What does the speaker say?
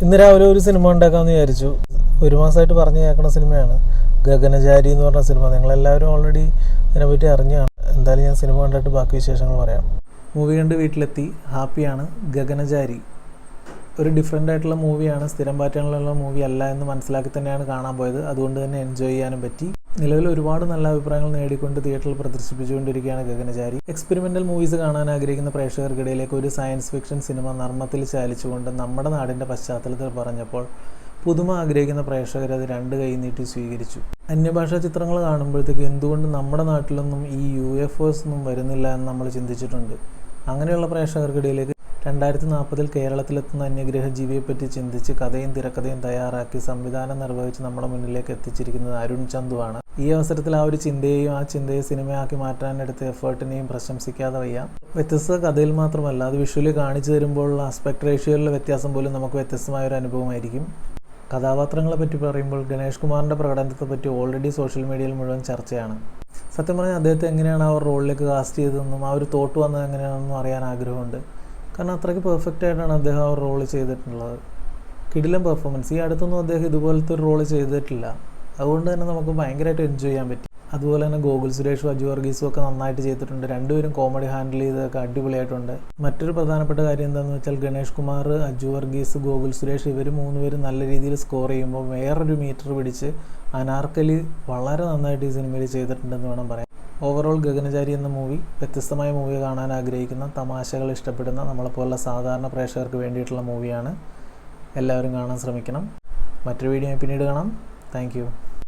ഇന്ന് രാവിലെ ഒരു സിനിമ ഉണ്ടാക്കാമെന്ന് വിചാരിച്ചു. ഒരു മാസമായിട്ട് പറഞ്ഞു കേൾക്കുന്ന സിനിമയാണ് ഗഗനചാരി എന്ന് പറഞ്ഞ സിനിമ. നിങ്ങളെല്ലാവരും ഓൾറെഡി ഇതിനെപ്പറ്റി അറിഞ്ഞാണ്. എന്തായാലും ഞാൻ സിനിമ കണ്ടിട്ട് ബാക്കി വിശേഷങ്ങൾ പറയാം. മൂവി കണ്ട് വീട്ടിലെത്തി, ഹാപ്പിയാണ്. ഗഗനചാരി ഒരു ഡിഫറെൻ്റ് ആയിട്ടുള്ള മൂവിയാണ്. സ്ഥിരം പാറ്റേണിലുള്ള മൂവി അല്ല എന്ന് മനസ്സിലാക്കി തന്നെയാണ് കാണാൻ പോയത്. അതുകൊണ്ട് തന്നെ എൻജോയ് ചെയ്യാനും പറ്റി. നിലവിൽ ഒരുപാട് നല്ല അഭിപ്രായങ്ങൾ നേടിക്കൊണ്ട് തിയേറ്ററിൽ പ്രദർശിപ്പിച്ചുകൊണ്ടിരിക്കുകയാണ് ഗഗനചാരി. എക്സ്പെരിമെൻ്റൽ മൂവീസ് കാണാൻ ആഗ്രഹിക്കുന്ന പ്രേക്ഷകർക്കിടയിലേക്ക് ഒരു സയൻസ് ഫിക്ഷൻ സിനിമ നർമ്മത്തിൽ ചാലിച്ചുകൊണ്ട് നമ്മുടെ നാടിൻ്റെ പശ്ചാത്തലത്തിൽ പറഞ്ഞപ്പോൾ പുതുമ ആഗ്രഹിക്കുന്ന പ്രേക്ഷകർ അത് രണ്ട് കൈ നീട്ടി സ്വീകരിച്ചു. അന്യഭാഷാ ചിത്രങ്ങൾ കാണുമ്പോഴത്തേക്ക് എന്തുകൊണ്ട് നമ്മുടെ നാട്ടിലൊന്നും ഈ UFOs ഒന്നും വരുന്നില്ല എന്ന് നമ്മൾ ചിന്തിച്ചിട്ടുണ്ട്. അങ്ങനെയുള്ള പ്രേക്ഷകർക്കിടയിലേക്ക് 2040 കേരളത്തിലെത്തുന്ന അന്യഗ്രഹ ജീവിയെപ്പറ്റി ചിന്തിച്ച് കഥയും തിരക്കഥയും തയ്യാറാക്കി സംവിധാനം നിർവഹിച്ച് നമ്മുടെ മുന്നിലേക്ക് എത്തിച്ചിരിക്കുന്നത് അരുൺ ചന്തുവാണ്. ഈ അവസരത്തിൽ ആ ഒരു ചിന്തയെയും ആ ചിന്തയെ സിനിമയാക്കി മാറ്റാനെടുത്ത എഫേർട്ടിനെയും പ്രശംസിക്കാതെ വയ്യ. വ്യത്യസ്ത കഥയിൽ മാത്രമല്ല, അത് വിഷ്വലി കാണിച്ചു തരുമ്പോഴുള്ള ആസ്പെക്ട് റേഷ്യോയിലുള്ള വ്യത്യാസം പോലും നമുക്ക് വ്യത്യസ്തമായ ഒരു അനുഭവമായിരിക്കും. കഥാപാത്രങ്ങളെ പറ്റി പറയുമ്പോൾ ഗണേഷ് കുമാറിൻ്റെ പ്രകടനത്തെ പറ്റി ഓൾറെഡി സോഷ്യൽ മീഡിയയിൽ മുഴുവൻ ചർച്ചയാണ്. സത്യം പറഞ്ഞാൽ അദ്ദേഹത്തെ എങ്ങനെയാണ് ആ ഒരു റോളിലേക്ക് കാസ്റ്റ് ചെയ്തതെന്നും ആ ഒരു തോട്ട് വന്നത് എങ്ങനെയാണെന്നും അറിയാൻ ആഗ്രഹമുണ്ട്. കാരണം അത്രയ്ക്ക് പെർഫെക്റ്റ് ആയിട്ടാണ് അദ്ദേഹം ആ റോള് ചെയ്തിട്ടുള്ളത്. കിടിലൻ പെർഫോമൻസ്. ഈ അടുത്തൊന്നും അദ്ദേഹം ഇതുപോലത്തെ ഒരു റോള് ചെയ്തിട്ടില്ല. അതുകൊണ്ട് തന്നെ നമുക്ക് ഭയങ്കരമായിട്ട് എൻജോയ് ചെയ്യാൻ പറ്റി. അതുപോലെ തന്നെ ഗോകുൽ സുരേഷും അജു വർഗീസും ഒക്കെ നന്നായിട്ട് ചെയ്തിട്ടുണ്ട്. രണ്ടുപേരും കോമഡി ഹാൻഡിൽ ചെയ്തൊക്കെ അടിപൊളിയായിട്ടുണ്ട്. മറ്റൊരു പ്രധാനപ്പെട്ട കാര്യം എന്താണെന്ന് വെച്ചാൽ ഗണേഷ് കുമാർ, അജു വർഗീസ്, ഗോകുൽ സുരേഷ് ഇവർ മൂന്നുപേരും നല്ല രീതിയിൽ സ്കോർ ചെയ്യുമ്പോൾ വേറൊരു മീറ്റർ പിടിച്ച് അനാർക്കലി വളരെ നന്നായിട്ട് ഈ സിനിമയിൽ ചെയ്തിട്ടുണ്ടെന്ന് വേണം പറയാൻ. ഓവറോൾ ഗഗനചാരി എന്ന മൂവി വ്യത്യസ്തമായ മൂവി കാണാൻ ആഗ്രഹിക്കുന്ന, തമാശകൾ ഇഷ്ടപ്പെടുന്ന നമ്മളെപ്പോലുള്ള സാധാരണ പ്രേക്ഷകർക്ക് വേണ്ടിയിട്ടുള്ള മൂവിയാണ്. എല്ലാവരും കാണാൻ ശ്രമിക്കണം. മറ്റൊരു വീഡിയോ പിന്നീട് കാണാം. താങ്ക്